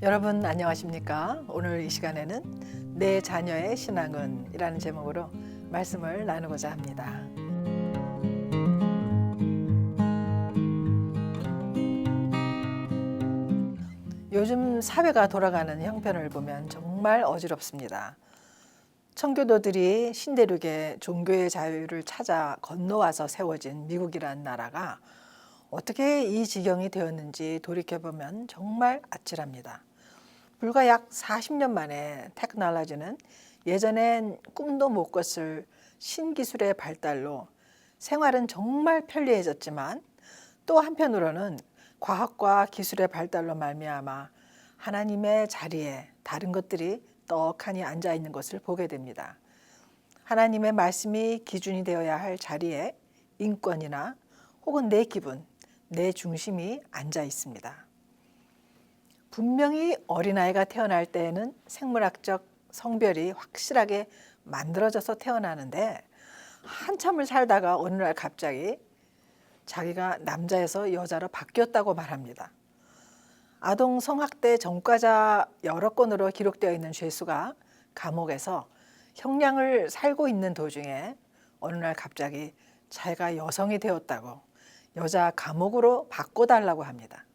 여러분 안녕하십니까? 오늘 이 시간에는 내 자녀의 신앙은 이라는 제목으로 말씀을 나누고자 합니다. 요즘 사회가 돌아가는 형편을 보면 정말 어지럽습니다. 청교도들이 신대륙의 종교의 자유를 찾아 건너와서 세워진 미국이라는 나라가 어떻게 이 지경이 되었는지 돌이켜보면 정말 아찔합니다. 불과 약 40년 만에 테크놀로지는 예전엔 꿈도 못 꿨을 신기술의 발달로 생활은 정말 편리해졌지만 또 한편으로는 과학과 기술의 발달로 말미암아 하나님의 자리에 다른 것들이 떡하니 앉아 있는 것을 보게 됩니다. 하나님의 말씀이 기준이 되어야 할 자리에 인권이나 혹은 내 기분, 내 중심이 앉아 있습니다. 분명히 어린아이가 태어날 때에는 생물학적 성별이 확실하게 만들어져서 태어나는데 한참을 살다가 어느 날 갑자기 자기가 남자에서 여자로 바뀌었다고 말합니다. 아동 성학대 전과자 여러 건으로 기록되어 있는 죄수가 감옥에서 형량을 살고 있는 도중에 어느 날 갑자기 자기가 여성이 되었다고 여자 감옥으로 바꿔달라고 합니다.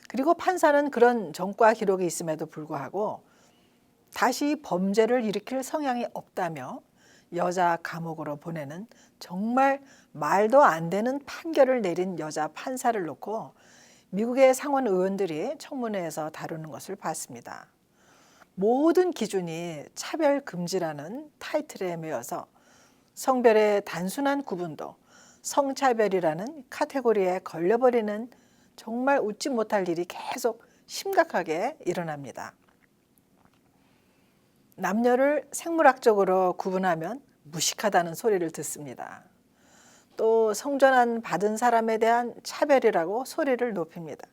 그리고 판사는 그런 전과 기록이 있음에도 불구하고 다시 범죄를 일으킬 성향이 없다며 여자 감옥으로 보내는 정말 말도 안 되는 판결을 내린 여자 판사를 놓고 미국의 상원 의원들이 청문회에서 다루는 것을 봤습니다. 모든 기준이 차별 금지라는 타이틀에 매여서 성별의 단순한 구분도 성차별이라는 카테고리에 걸려버리는 정말 웃지 못할 일이 계속 심각하게 일어납니다. 남녀를 생물학적으로 구분하면 무식하다는 소리를 듣습니다. 또 성전환 받은 사람에 대한 차별이라고 소리를 높입니다.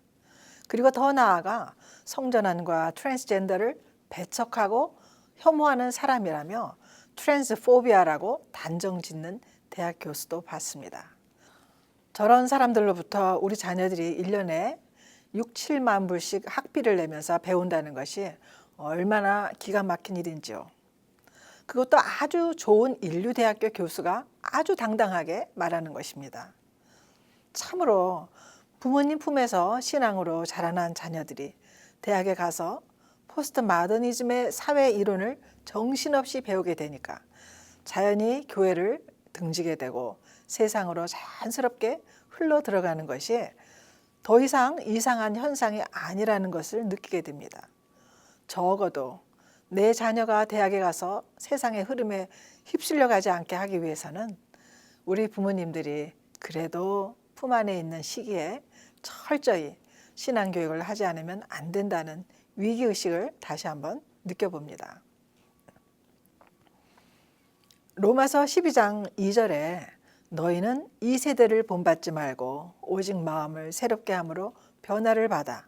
그리고 더 나아가 성전환과 트랜스젠더를 배척하고 혐오하는 사람이라며 트랜스포비아라고 단정 짓는 대학 교수도 봤습니다. 저런 사람들로부터 우리 자녀들이 1년에 6, 7만 불씩 학비를 내면서 배운다는 것이 얼마나 기가 막힌 일인지요. 그것도 아주 좋은 인류대학교 교수가 아주 당당하게 말하는 것입니다. 참으로 부모님 품에서 신앙으로 자라난 자녀들이 대학에 가서 포스트 마더니즘의 사회 이론을 정신없이 배우게 되니까 자연히 교회를 등지게 되고 세상으로 자연스럽게 흘러 들어가는 것이 더 이상 이상한 현상이 아니라는 것을 느끼게 됩니다. 적어도 내 자녀가 대학에 가서 세상의 흐름에 휩쓸려 가지 않게 하기 위해서는 우리 부모님들이 그래도 품 안에 있는 시기에 철저히 신앙교육을 하지 않으면 안 된다는 위기의식을 다시 한번 느껴봅니다. 로마서 12장 2절에 너희는 이 세대를 본받지 말고 오직 마음을 새롭게 함으로 변화를 받아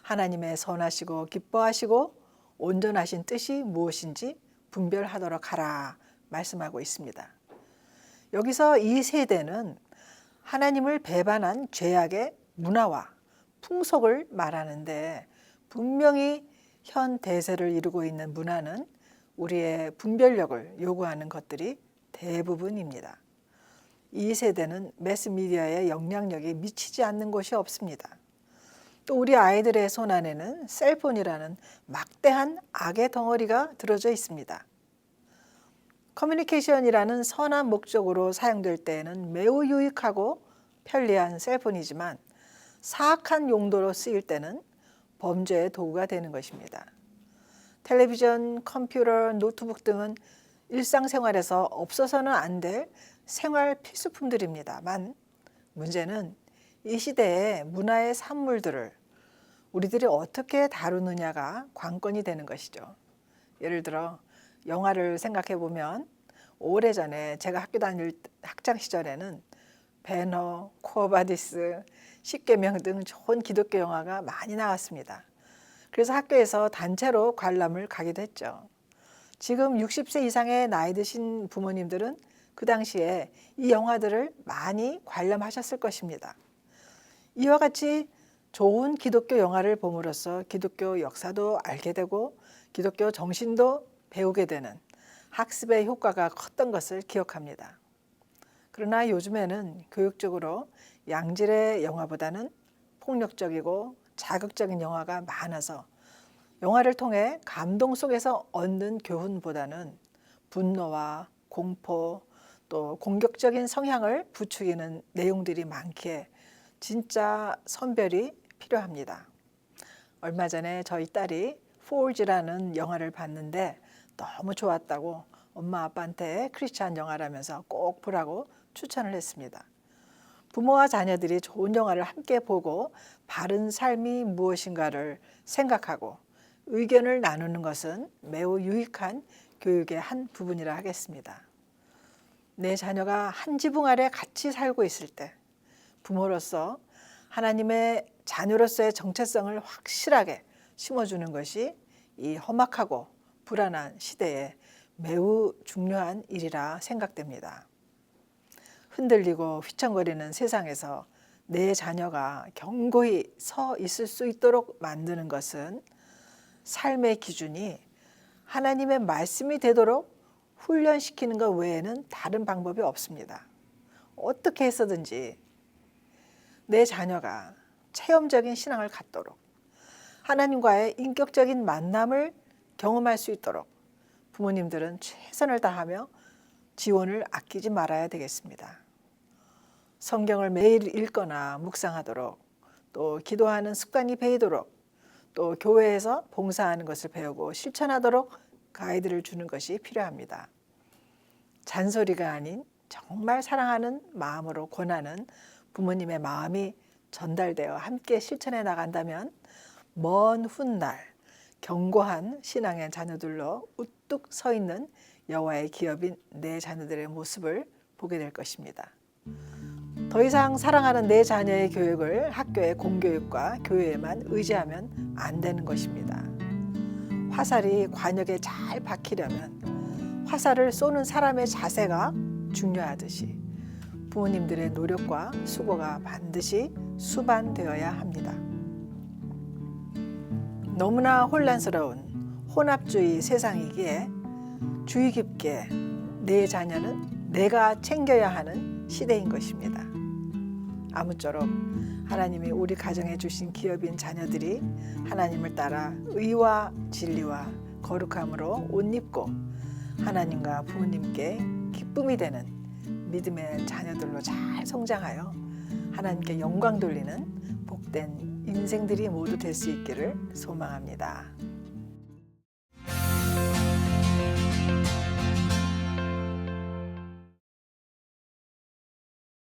하나님의 선하시고 기뻐하시고 온전하신 뜻이 무엇인지 분별하도록 하라 말씀하고 있습니다. 여기서 이 세대는 하나님을 배반한 죄악의 문화와 풍속을 말하는데 분명히 현 대세를 이루고 있는 문화는 우리의 분별력을 요구하는 것들이 대부분입니다. 이 세대는 매스미디어의 영향력이 미치지 않는 곳이 없습니다. 또 우리 아이들의 손 안에는 셀폰이라는 막대한 악의 덩어리가 들어져 있습니다. 커뮤니케이션이라는 선한 목적으로 사용될 때에는 매우 유익하고 편리한 셀폰이지만 사악한 용도로 쓰일 때는 범죄의 도구가 되는 것입니다. 텔레비전, 컴퓨터, 노트북 등은 일상생활에서 없어서는 안 될 생활 필수품들입니다만 문제는 이 시대의 문화의 산물들을 우리들이 어떻게 다루느냐가 관건이 되는 것이죠. 예를 들어 영화를 생각해 보면 오래전에 제가 학교 다닐 학창 시절에는 배너, 쿠어바디스, 십계명 등 좋은 기독교 영화가 많이 나왔습니다. 그래서 학교에서 단체로 관람을 가기도 했죠. 지금 60세 이상의 나이 드신 부모님들은 그 당시에 이 영화들을 많이 관람하셨을 것입니다. 이와 같이 좋은 기독교 영화를 봄으로써 기독교 역사도 알게 되고 기독교 정신도 배우게 되는 학습의 효과가 컸던 것을 기억합니다. 그러나 요즘에는 교육적으로 양질의 영화보다는 폭력적이고 자극적인 영화가 많아서 영화를 통해 감동 속에서 얻는 교훈보다는 분노와 공포 또 공격적인 성향을 부추기는 내용들이 많기에 진짜 선별이 필요합니다. 얼마 전에 저희 딸이 폴즈라는 영화를 봤는데 너무 좋았다고 엄마 아빠한테 크리스찬 영화라면서 꼭 보라고 추천을 했습니다. 부모와 자녀들이 좋은 영화를 함께 보고 바른 삶이 무엇인가를 생각하고 의견을 나누는 것은 매우 유익한 교육의 한 부분이라 하겠습니다. 내 자녀가 한 지붕 아래 같이 살고 있을 때 부모로서 하나님의 자녀로서의 정체성을 확실하게 심어주는 것이 이 험악하고 불안한 시대에 매우 중요한 일이라 생각됩니다. 흔들리고 휘청거리는 세상에서 내 자녀가 견고히 서 있을 수 있도록 만드는 것은 삶의 기준이 하나님의 말씀이 되도록 훈련시키는 것 외에는 다른 방법이 없습니다. 어떻게 해서든지 내 자녀가 체험적인 신앙을 갖도록 하나님과의 인격적인 만남을 경험할 수 있도록 부모님들은 최선을 다하며 지원을 아끼지 말아야 되겠습니다. 성경을 매일 읽거나 묵상하도록 또 기도하는 습관이 배이도록 또 교회에서 봉사하는 것을 배우고 실천하도록 가이드를 주는 것이 필요합니다. 잔소리가 아닌 정말 사랑하는 마음으로 권하는 부모님의 마음이 전달되어 함께 실천해 나간다면 먼 훗날 견고한 신앙의 자녀들로 우뚝 서 있는 여호와의 기업인 내 자녀들의 모습을 보게 될 것입니다. 더 이상 사랑하는 내 자녀의 교육을 학교의 공교육과 교회에만 의지하면 안 되는 것입니다. 화살이 관역에 잘 박히려면 화살을 쏘는 사람의 자세가 중요하듯이 부모님들의 노력과 수고가 반드시 수반되어야 합니다. 너무나 혼란스러운 혼합주의 세상이기에 주의 깊게 내 자녀는 내가 챙겨야 하는 시대인 것입니다. 아무쪼록 하나님이 우리 가정에 주신 기업인 자녀들이 하나님을 따라 의와 진리와 거룩함으로 옷 입고 하나님과 부모님께 기쁨이 되는 믿음의 자녀들로 잘 성장하여 하나님께 영광 돌리는 복된 인생들이 모두 될 수 있기를 소망합니다.